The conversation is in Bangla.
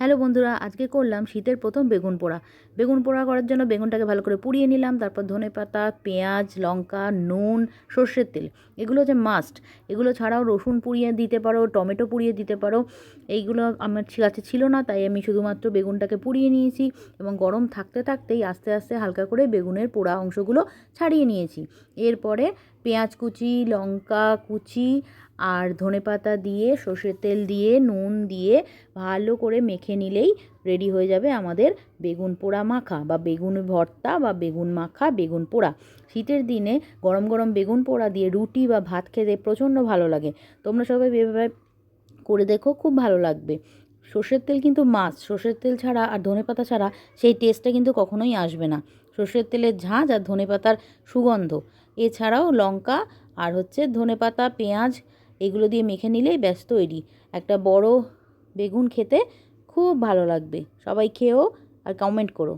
হ্যালো বন্ধুরা, আজকে করলাম শীতের প্রথম বেগুন পোড়া। বেগুন পোড়া করার জন্য বেগুনটাকে ভালো করে পুড়িয়ে নিলাম, তারপর ধনেপাতা, পেঁয়াজ, লঙ্কা, নুন, সর্ষের তেল, এগুলো যে মাস্ট। এগুলো ছাড়াও রসুন পুড়িয়ে দিতে পারো, টমেটো পুড়িয়ে দিতে পারো। এইগুলো আমার কাছে ছিল না, তাই আমি শুধুমাত্র বেগুনটাকে পুড়িয়ে নিয়েছি এবং গরম থাকতে থাকতেই আস্তে আস্তে হালকা করে বেগুনের পোড়া অংশগুলো ছাড়িয়ে নিয়েছি। এরপরে পেঁয়াজ কুচি, লঙ্কা কুচি আর ধনেপাতা দিয়ে, সর্ষের তেল দিয়ে, নুন দিয়ে ভালো করে মেখে নিলেই রেডি হয়ে যাবে আমাদের বেগুন পোড়া মাখা বা বেগুন ভর্তা বা বেগুন মাখা, বেগুন পোড়া। শীতের দিনে গরম গরম বেগুন পোড়া দিয়ে রুটি বা ভাত খেতে প্রচণ্ড ভালো লাগে। তোমরা সবাই এভাবে করে দেখো, খুব ভালো লাগবে। সর্ষের তেল কিন্তু মাস্ট। সর্ষের তেল ছাড়া আর ধনেপাতা ছাড়া সেই টেস্টটা কিন্তু কখনোই আসবে না। সর্ষের তেলের ঝাঁঝ আর ধনেপাতার সুগন্ধ, এছাড়াও লঙ্কা আর ধনেপাতা, পেঁয়াজ, এগুলো দিয়ে মেখে নিলেই ব্যাস তৈরি। একটা বড় বেগুন খেতে খুব ভালো লাগবে। সবাই খেও আর কমেন্ট করো।